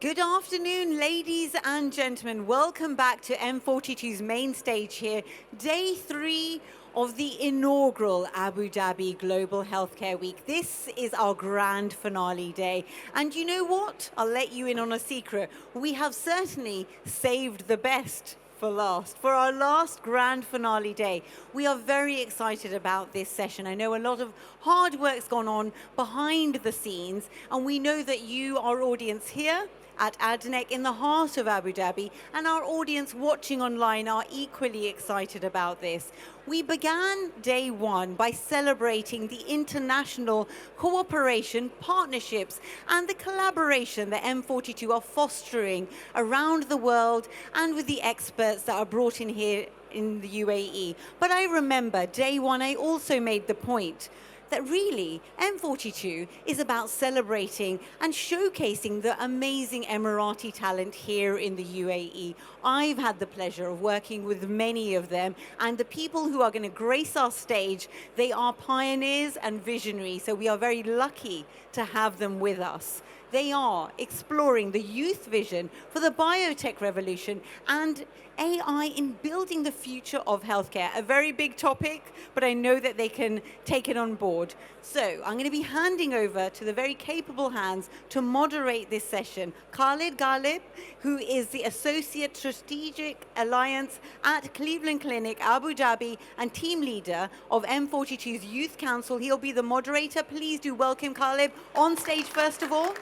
Good afternoon, ladies and gentlemen. Welcome back to M42's main stage here, day 3 of the inaugural Abu Dhabi Global Healthcare Week. This is our grand finale day. And you know what? I'll let you in on a secret. We have certainly saved the best for last. For our last grand finale day, we are very excited about this session. I know a lot of hard work's gone on behind the scenes, and we know that you, our audience here at ADNEC in the heart of Abu Dhabi, and our audience watching online are equally excited about this. We began day 1 by celebrating the international cooperation, partnerships, and the collaboration that M42 are fostering around the world and with the experts that are brought in here in the UAE. But I remember day 1, I also made the point that really M42 is about celebrating and showcasing the amazing Emirati talent here in the UAE. I've had the pleasure of working with many of them, and the people who are going to grace our stage, they are pioneers and visionaries, so we are very lucky to have them with us. They are exploring the youth vision for the biotech revolution and AI in building the future of healthcare. A very big topic, but I know that they can take it on board. So I'm going to be handing over to the very capable hands to moderate this session. Khalid Ghalib, who is the Associate Strategic Alliance at Cleveland Clinic, Abu Dhabi, and team leader of M42's Youth Council. He'll be the moderator. Please do welcome Khalid on stage first of all.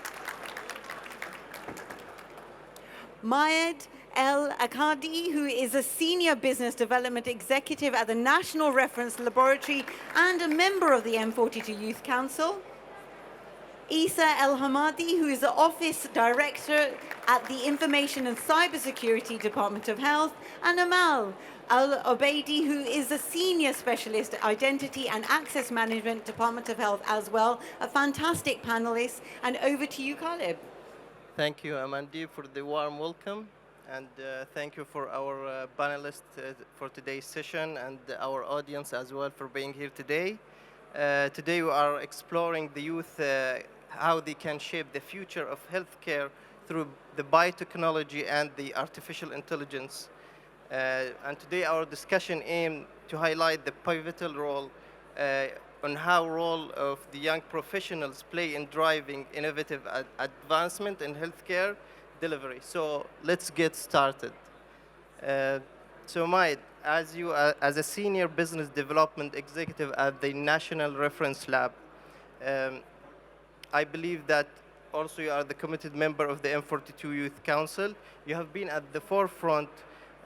Mayed El Akadi, who is a Senior Business Development Executive at the National Reference Laboratory and a member of the M42 Youth Council. Isa El Hamadi, who is the Office Director at the Information and Cybersecurity Department of Health, and Amal Al Obeidi, who is a Senior Specialist Identity and Access Management Department of Health as well. A fantastic panelist. And over to you, Khalid. Thank you, Amandi, for the warm welcome. And thank you for our panelists for today's session and our audience as well for being here today. Today we are exploring the youth, how they can shape the future of healthcare through the biotechnology and the artificial intelligence. And today our discussion aims to highlight the pivotal role on how role of the young professionals play in driving innovative advancement in healthcare delivery. So let's get started. So Maid, as as a senior business development executive at the National Reference Lab, I believe that also you are the committed member of the M42 Youth Council. You have been at the forefront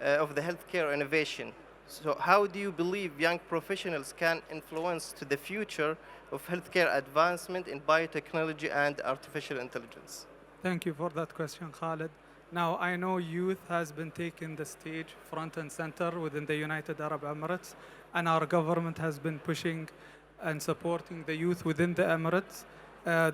of the healthcare innovation. So how do you believe young professionals can influence to the future of healthcare advancement in biotechnology and artificial intelligence? Thank you for that question, Khalid. Now, I know youth has been taking the stage front and center within the United Arab Emirates, and our government has been pushing and supporting the youth within the Emirates.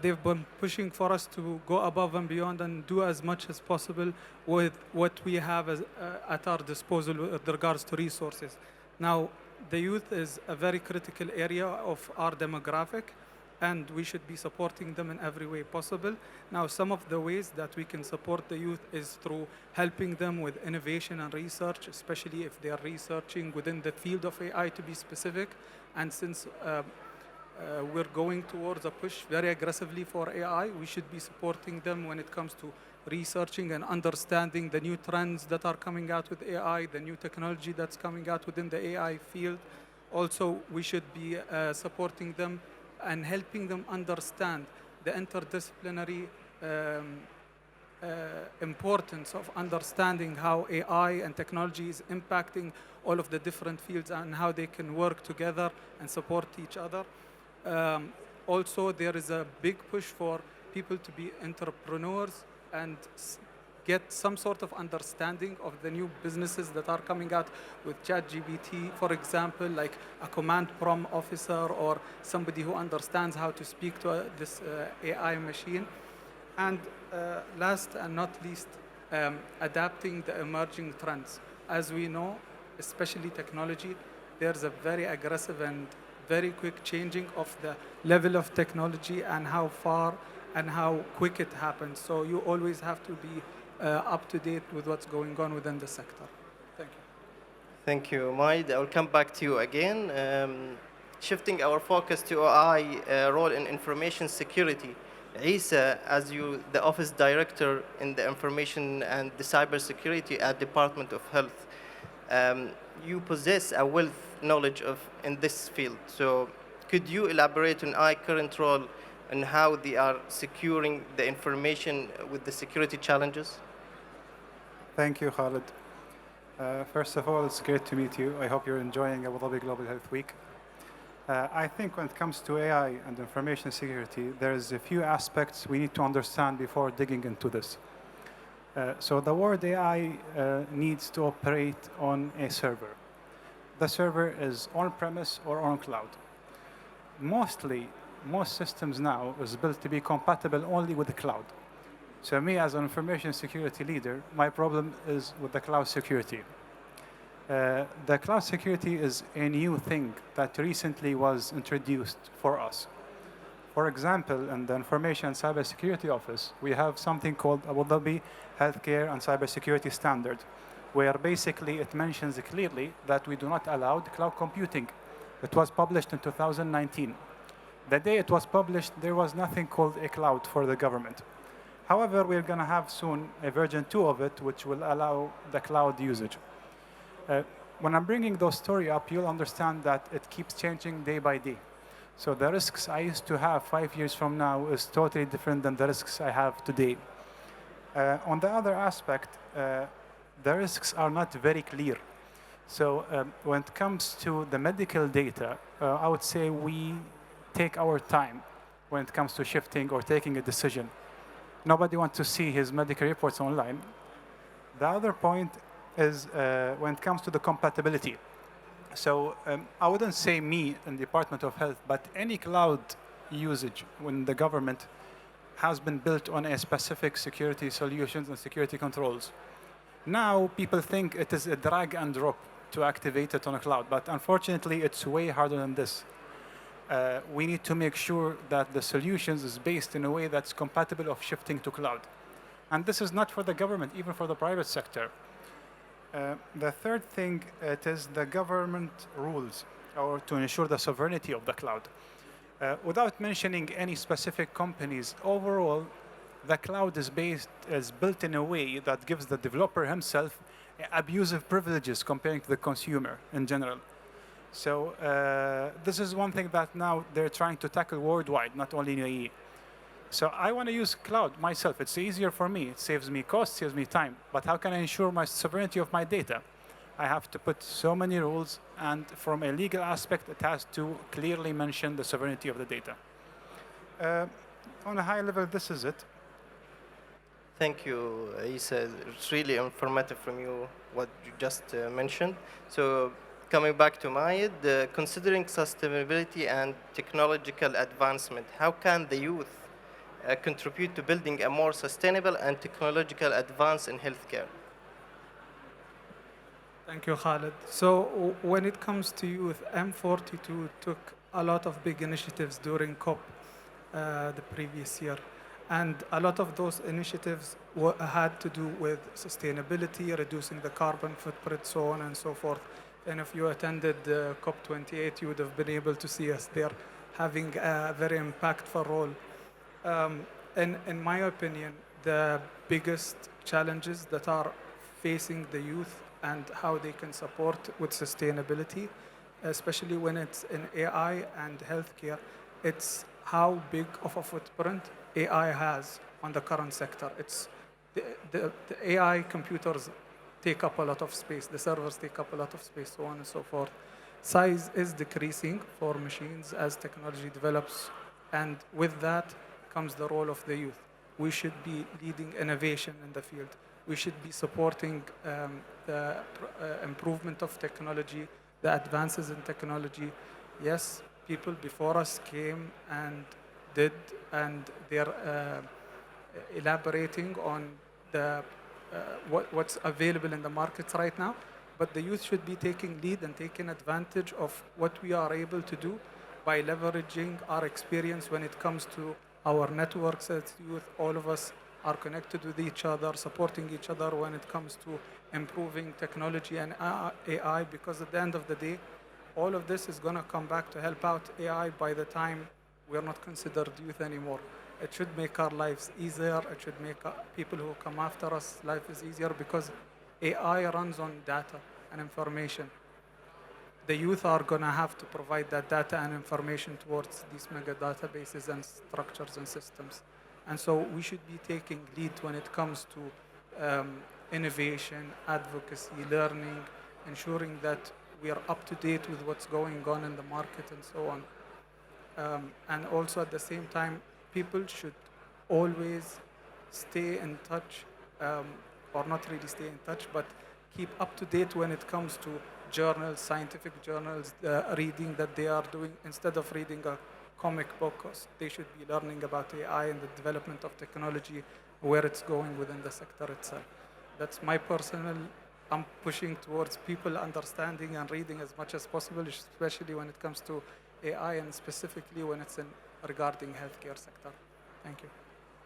They've been pushing for us to go above and beyond and do as much as possible with what we have at our disposal with regards to resources. Now, the youth is a very critical area of our demographic, and we should be supporting them in every way possible. Now, some of the ways that we can support the youth is through helping them with innovation and research, especially if they are researching within the field of AI to be specific. And since we're going towards a push very aggressively for AI, we should be supporting them when it comes to researching and understanding the new trends that are coming out with AI, the new technology that's coming out within the AI field. Also, we should be supporting them and helping them understand the interdisciplinary importance of understanding how AI and technology is impacting all of the different fields and how they can work together and support each other. Also, there is a big push for people to be entrepreneurs and get some sort of understanding of the new businesses that are coming out with ChatGPT, for example, like a command prompt officer or somebody who understands how to speak to this AI machine. And last and not least, adapting the emerging trends. As we know, especially technology, there's a very aggressive and very quick changing of the level of technology and how far and how quick it happens. So you always have to be up to date with what's going on within the sector. Thank you. Thank you, Maid. I'll come back to you again. Shifting our focus to AI role in information security. Isa, as you, the office director in the information and the cybersecurity at Department of Health, um, you possess a wealth knowledge of in this field. So, could you elaborate on AI current role and how they are securing the information with the security challenges? Thank you, Khalid. First of all, it's great to meet you. I hope you're enjoying Abu Dhabi Global Health Week. I think when it comes to AI and information security, there's a few aspects we need to understand before digging into this. So the word AI needs to operate on a server. The server is on-premise or on cloud. Most systems now is built to be compatible only with the cloud. So me as an information security leader, my problem is with the cloud security. The cloud security is a new thing that recently was introduced for us. For example, in the Information and Cybersecurity Office, we have something called Abu Dhabi Healthcare and Cybersecurity Standard, where basically it mentions clearly that we do not allow cloud computing. It was published in 2019. The day it was published, there was nothing called a cloud for the government. However, we're going to have soon a version 2 of it, which will allow the cloud usage. When I'm bringing those story up, you'll understand that it keeps changing day by day. So the risks I used to have 5 years from now is totally different than the risks I have today. On the other aspect, the risks are not very clear. So when it comes to the medical data, I would say we take our time when it comes to shifting or taking a decision. Nobody wants to see his medical reports online. The other point is when it comes to the compatibility. So I wouldn't say me in the Department of Health, but any cloud usage when the government has been built on a specific security solutions and security controls. Now people think it is a drag and drop to activate it on a cloud, but unfortunately it's way harder than this. We need to make sure that the solutions is based in a way that's compatible of shifting to cloud. And this is not for the government, even for the private sector. The third thing, it is the government rules or to ensure the sovereignty of the cloud. Without mentioning any specific companies, overall, the cloud is built in a way that gives the developer himself abusive privileges comparing to the consumer in general. So this is one thing that now they're trying to tackle worldwide, not only in UAE. So I want to use cloud myself. It's easier for me. It saves me cost, saves me time. But how can I ensure my sovereignty of my data? I have to put so many rules, and from a legal aspect, it has to clearly mention the sovereignty of the data. On a high level, this is it. Thank you, Isa. It's really informative from you what you just mentioned. So coming back to Mayed, considering sustainability and technological advancement, how can the youth contribute to building a more sustainable and technological advance in healthcare? Thank you, Khalid. So when it comes to youth, M42 took a lot of big initiatives during COP the previous year. And a lot of those initiatives had to do with sustainability, reducing the carbon footprint, so on and so forth. And if you attended COP28, you would have been able to see us there having a very impactful role. In my opinion, the biggest challenges that are facing the youth and how they can support with sustainability, especially when it's in AI and healthcare, it's how big of a footprint AI has on the current sector. It's the AI computers take up a lot of space, the servers take up a lot of space, so on and so forth. Size is decreasing for machines as technology develops, and with that comes the role of the youth. We should be leading innovation in the field. We should be supporting the improvement of technology, the advances in technology. Yes, people before us came and did, and they're elaborating on what's available in the markets right now. But the youth should be taking lead and taking advantage of what we are able to do by leveraging our experience when it comes to our networks as youth, all of us are connected with each other, supporting each other when it comes to improving technology and AI, because at the end of the day, all of this is going to come back to help out AI by the time we're not considered youth anymore. It should make our lives easier. It should make people who come after us life is easier because AI runs on data and information. The youth are going to have to provide that data and information towards these mega databases and structures and systems. And so we should be taking lead when it comes to innovation, advocacy, learning, ensuring that we are up to date with what's going on in the market and so on. And also at the same time, people should always stay in touch, or not really stay in touch, but keep up to date when it comes to journals, scientific journals, reading that they are doing. Instead of reading a comic book, they should be learning about AI and the development of technology, where it's going within the sector itself. That's my personal, I'm pushing towards people understanding and reading as much as possible, especially when it comes to AI and specifically when it's in regarding healthcare sector. Thank you.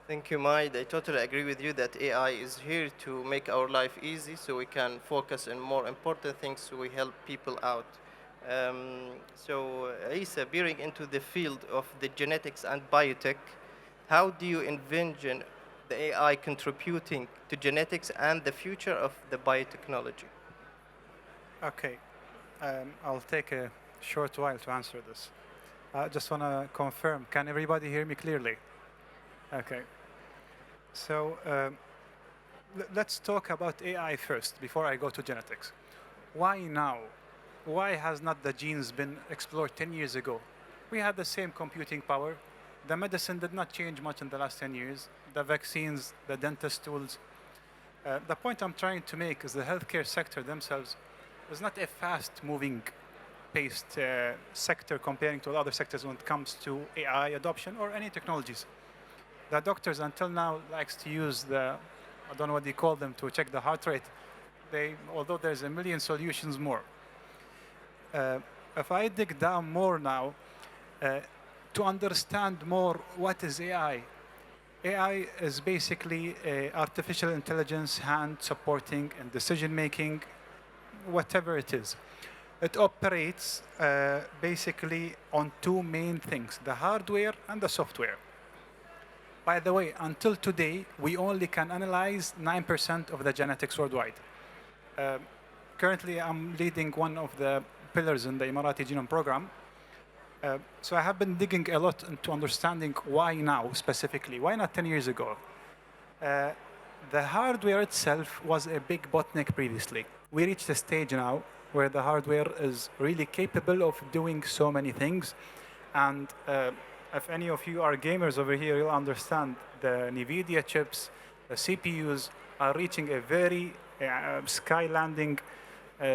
Thank you, Maid. I totally agree with you that AI is here to make our life easy so we can focus on more important things so we help people out. So, Isa, veering into the field of the genetics and biotech, how do you envision the AI contributing to genetics and the future of the biotechnology? Okay, I'll take a short while to answer this. I just want to confirm, can everybody hear me clearly? Okay. So let's talk about AI first before I go to genetics. Why now? Why has not the genes been explored 10 years ago? We had the same computing power. The medicine did not change much in the last 10 years. The vaccines, the dentist tools. The point I'm trying to make is the healthcare sector themselves is not a fast-moving paced sector comparing to other sectors when it comes to AI adoption or any technologies. The doctors until now likes to use the, I don't know what they call them, to check the heart rate. Although there's a million solutions more. If I dig down more now, to understand more what is AI, AI is basically artificial intelligence hand supporting and decision making, whatever it is. It operates basically on two main things, the hardware and the software. By the way, until today, we only can analyze 9% of the genetics worldwide. Currently, I'm leading one of the pillars in the Emirati Genome Program. So I have been digging a lot into understanding why now specifically. Why not 10 years ago? The hardware itself was a big bottleneck previously. We reached a stage now where the hardware is really capable of doing so many things. And if any of you are gamers over here, you'll understand the NVIDIA chips, the CPUs are reaching a very sky landing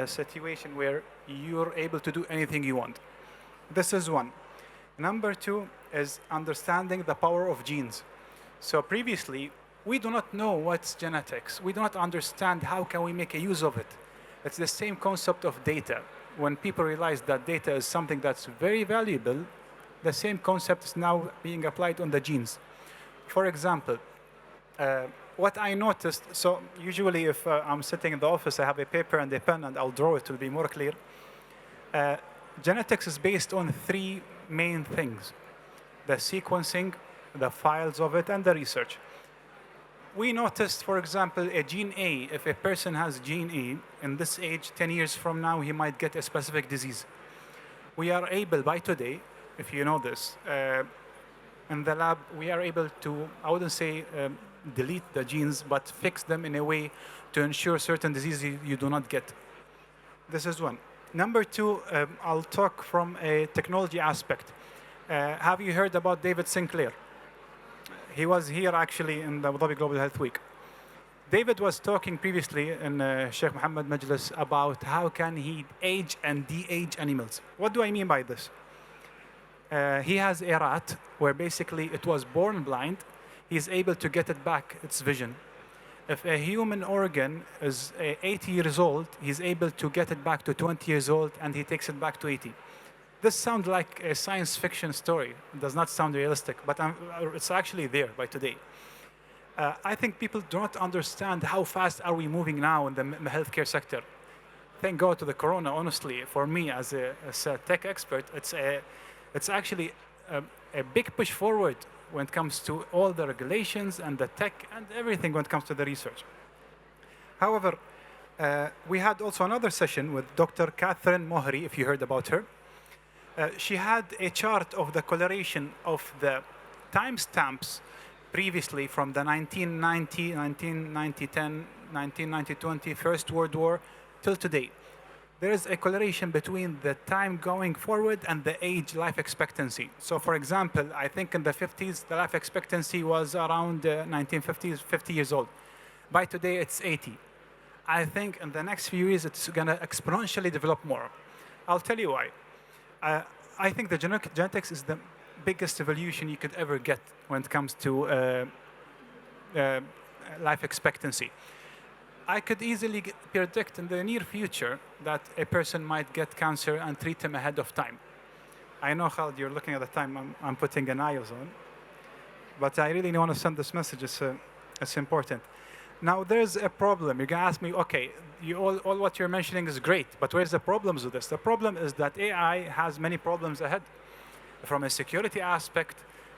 situation where you're able to do anything you want. This is one. Number two is understanding the power of genes. So previously, we do not know what's genetics. We do not understand how can we make a use of it. It's the same concept of data. When people realize that data is something that's very valuable, the same concept is now being applied on the genes. For example, what I noticed, so usually if I'm sitting in the office, I have a paper and a pen and I'll draw it to be more clear. Genetics is based on three main things: the sequencing, the files of it, and the research. We noticed, for example, a gene A. If a person has gene A, in this age, 10 years from now, he might get a specific disease. We are able, by today, if you know this, in the lab, we are able to, I wouldn't say delete the genes, but fix them in a way to ensure certain diseases you do not get. This is one. Number two, I'll talk from a technology aspect. Have you heard about David Sinclair? He was here actually in the Abu Dhabi Global Health Week. David was talking previously in Sheikh Mohammed Majlis about how can he age and de-age animals. What do I mean by this? He has a rat where basically it was born blind. He's able to get it back, its vision. If a human organ is 80 years old, he's able to get it back to 20 years old and he takes it back to 80. This sounds like a science fiction story. It does not sound realistic, but it's actually there by today. I think people don't understand how fast are we moving now in the healthcare sector. Thank God to the corona, honestly. For me, as a tech expert, it's actually a big push forward when it comes to all the regulations and the tech and everything when it comes to the research. However, we had also another session with Dr. Catherine Mohri, if you heard about her. She had a chart of the coloration of the timestamps previously from the 1990, 1990, 10, 1990, 20, First World War till today. There is a correlation between the time going forward and the age life expectancy. So for example, I think in the 50s, the life expectancy was around 1950s, 50 years old. By today, it's 80. I think in the next few years, it's going to exponentially develop more. I'll tell you why. I think the genetics is the biggest evolution you could ever get when it comes to life expectancy. I could easily predict in the near future that a person might get cancer and treat him ahead of time. I know, Khalid, you're looking at the time I'm putting an eye on, but I really want to send this message. It's important. Now, there's a problem. You're going to ask me, okay, all what you're mentioning is great, but where's the problems with this? The problem is that AI has many problems ahead. From a security aspect,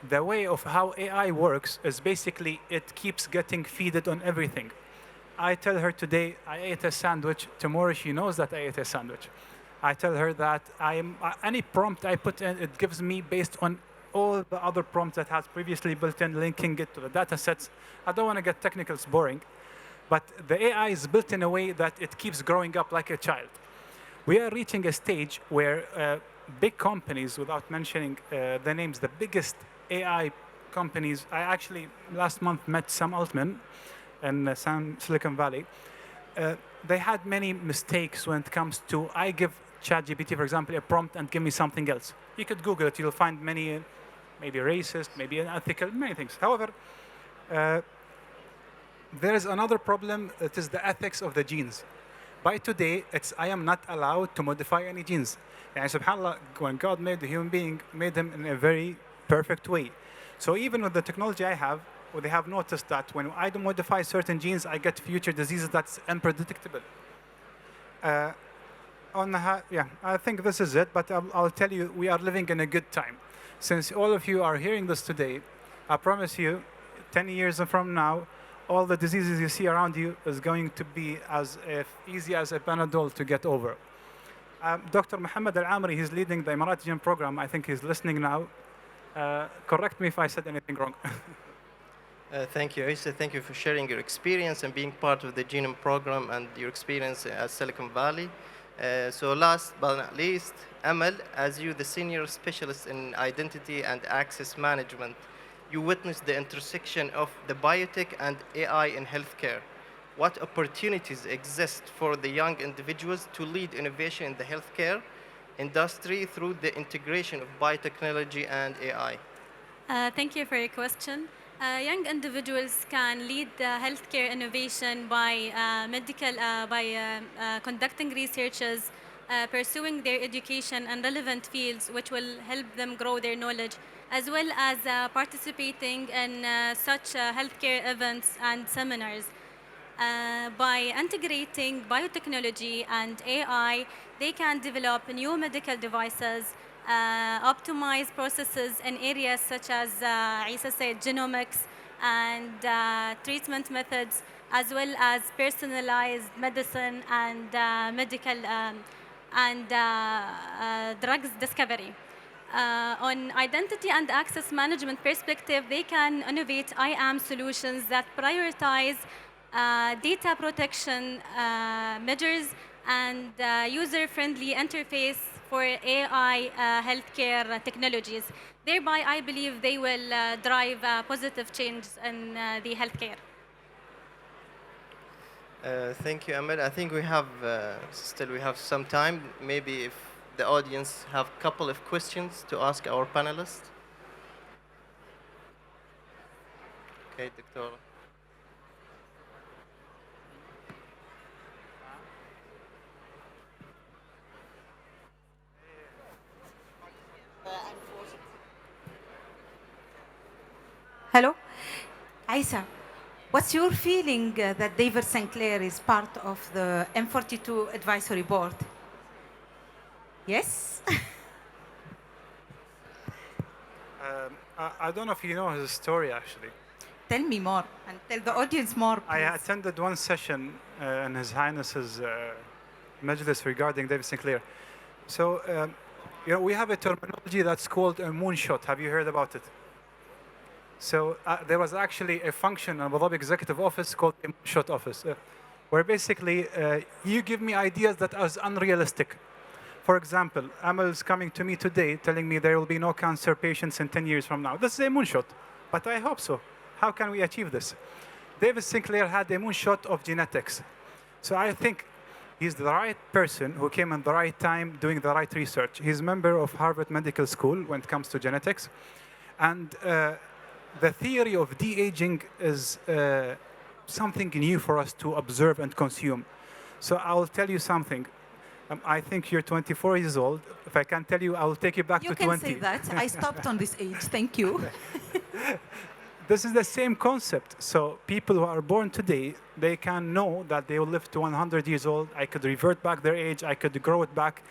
the way of how AI works is basically it keeps getting feeded on everything. I tell her today I ate a sandwich. Tomorrow she knows that I ate a sandwich. I tell her that any prompt I put in, it gives me based on all the other prompts that has previously built in, linking it to the data sets. I don't want to get technical, it's boring. But the AI is built in a way that it keeps growing up like a child. We are reaching a stage where big companies, without mentioning the names, the biggest AI companies, I actually last month met Sam Altman in Silicon Valley. They had many mistakes when it comes to, I give ChatGPT, for example, a prompt and give me something else. You could Google it, you'll find many, maybe racist, maybe unethical, many things. However, there is another problem, it is the ethics of the genes. By today, I am not allowed to modify any genes. And subhanAllah, when God made the human being, made him in a very perfect way. So even with the technology I have, they have noticed that when I do modify certain genes, I get future diseases that's unpredictable. Yeah, I think this is it, but I'll tell you, we are living in a good time. Since all of you are hearing this today, I promise you, 10 years from now, all the diseases you see around you is going to be as easy as a Panadol to get over. Dr. Mohammed Al-Amri, he's leading the Emirati Gene program. I think he's listening now. Correct me if I said anything wrong. Thank you, Isa. Thank you for sharing your experience and being part of the Genome program and your experience at Silicon Valley. So last but not least, Amal, as you, the senior specialist in identity and access management, you witnessed the intersection of the biotech and AI in healthcare. What opportunities exist for the young individuals to lead innovation in the healthcare industry through the integration of biotechnology and AI? Thank you for your question. Young individuals can lead healthcare innovation by conducting researches, pursuing their education and relevant fields, which will help them grow their knowledge, as well as participating in such healthcare events and seminars. By integrating biotechnology and AI, they can develop new medical devices, optimize processes in areas such as, Isa said, genomics and treatment methods, as well as personalized medicine and medical and drugs discovery. On identity and access management perspective, they can innovate IAM solutions that prioritize data protection measures and user-friendly interface for AI healthcare technologies. Thereby, I believe they will drive positive change in the healthcare. Thank you, Ahmed. I think we have we have some time. Maybe if the audience have a couple of questions to ask our panelists. Okay, Doctor. Hello? Isa, what's your feeling that David Sinclair is part of the M42 advisory board? Yes? I don't know if you know his story, actually. Tell me more and tell the audience more, I please. attended one session in His Highness's Majlis regarding David Sinclair. So, we have a terminology that's called a moonshot. Have you heard about it? So there was actually a function in Abu Dhabi Executive Office called a moonshot office, where basically you give me ideas that are unrealistic. For example, Amal is coming to me today telling me there will be no cancer patients in 10 years from now. This is a moonshot, but I hope so. How can we achieve this? David Sinclair had a moonshot of genetics. So I think he's the right person who came at the right time doing the right research. He's a member of Harvard Medical School when it comes to genetics. And the theory of de-aging is something new for us to observe and consume. So I'll tell you something. I think you're 24 years old. If I can tell you, I'll take you back You to can 20. say that. I stopped on this age. Thank you. This is the same concept. So people who are born today, they can know that they will live to 100 years old. I could revert back their age. I could grow it back.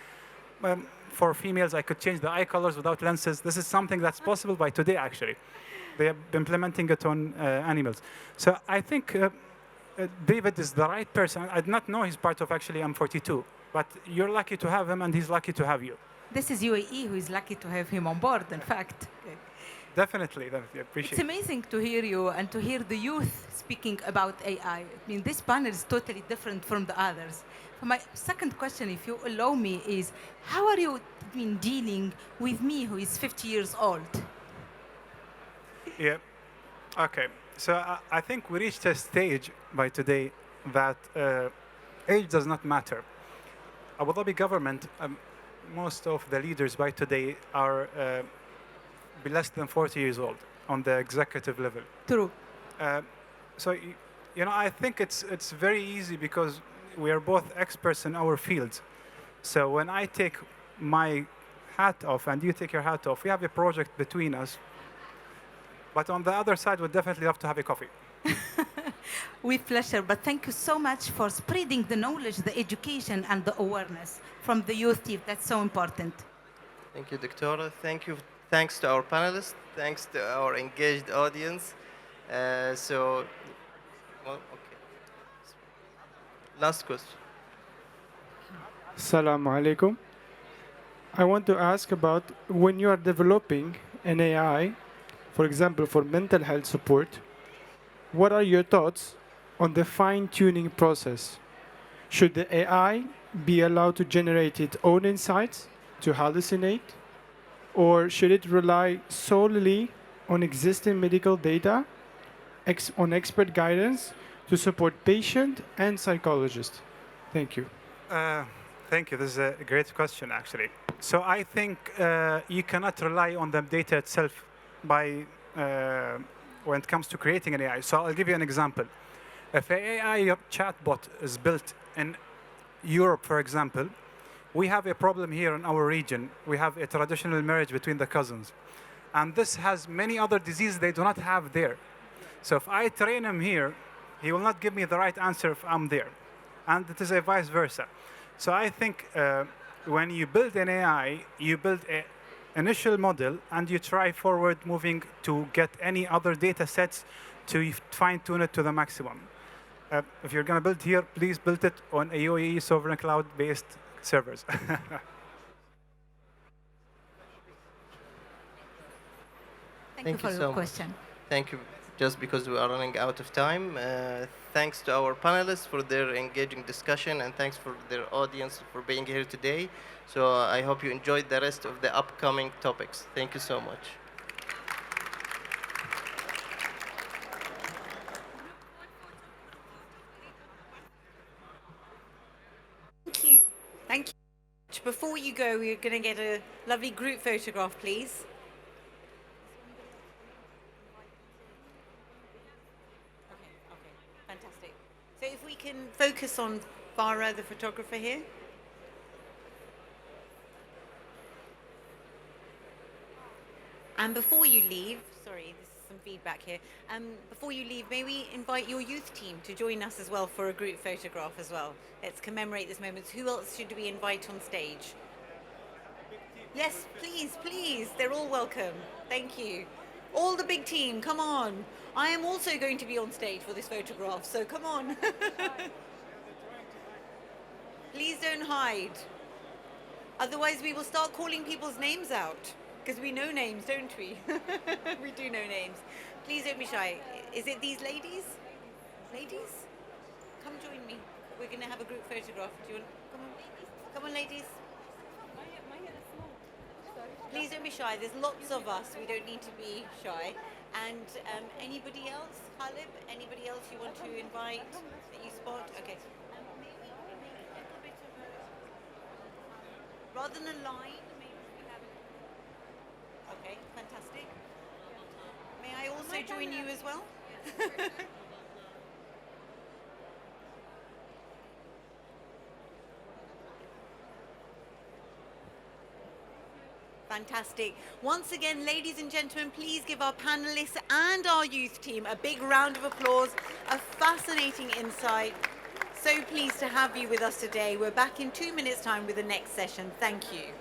For females, I could change the eye colors without lenses. This is something that's possible by today, actually. They are implementing it on animals. So I think David is the right person. I did not know he's part of actually M42, but you're lucky to have him and he's lucky to have you. This is UAE who is lucky to have him on board, in fact. Definitely, appreciate It's amazing to hear you and to hear the youth speaking about AI. I mean, this panel is totally different from the others. My second question, if you allow me, is how are you dealing with me, who is 50 years old? Yeah. Okay. So I think we reached a stage by today that age does not matter. Abu Dhabi government, most of the leaders by today are be less than 40 years old on the executive level. True. So, I think it's very easy because we are both experts in our fields. So when I take my hat off and you take your hat off, we have a project between us. But on the other side, we'd definitely love to have a coffee. With pleasure, but thank you so much for spreading the knowledge, the education, and the awareness from the youth team. That's so important. Thank you, Doctora. Thank you. Thanks to our panelists. Thanks to our engaged audience. Okay. Last question. Assalamu alaikum. I want to ask about when you are developing an AI, for example, for mental health support, what are your thoughts on the fine-tuning process? Should the AI be allowed to generate its own insights, to hallucinate, or should it rely solely on existing medical data, on expert guidance to support patient and psychologist? Thank you. Thank you. This is a great question, actually. So I think you cannot rely on the data itself by when it comes to creating an AI. So I'll give you an example. If an AI chatbot is built in Europe, for example, we have a problem here in our region. We have a traditional marriage between the cousins. And this has many other diseases they do not have there. So if I train him here, he will not give me the right answer if I'm there. And it is a vice versa. So I think when you build an AI, you build an initial model and you try forward moving to get any other data sets to fine-tune it to the maximum. If you're going to build here, please build it on a UAE sovereign cloud-based servers. Thank you for your question. Thank you. Just because we are running out of time, thanks to our panelists for their engaging discussion, and thanks for their audience for being here today. So I hope you enjoyed the rest of the upcoming topics. Thank you so much. Thank you. Thank you. Before you go, we're going to get a lovely group photograph, please. Okay, fantastic. So if we can focus on Farah, the photographer here. And before you leave, sorry, this is some feedback here. Before you leave, may we invite your youth team to join us as well for a group photograph as well. Let's commemorate this moment. Who else should we invite on stage? Yes, please, please. They're all welcome. Thank you. All the big team, come on. I am also going to be on stage for this photograph, so come on. Please don't hide. Otherwise, we will start calling people's names out. Because we know names, don't we? We do know names. Please don't be shy. Is it these ladies? Ladies? Come join me. We're going to have a group photograph. Do you want? Come on, ladies. Come on, ladies. Please don't be shy. There's lots of us. We don't need to be shy. And anybody else? Khalib? Anybody else you want to invite that you spot? Okay. Maybe a little bit of a... Rather than a line, maybe we have... Okay, fantastic. May I also join you as well? Fantastic. Once again, ladies and gentlemen, please give our panelists and our youth team a big round of applause. A fascinating insight. So pleased to have you with us today. We're back in 2 minutes' time with the next session. Thank you.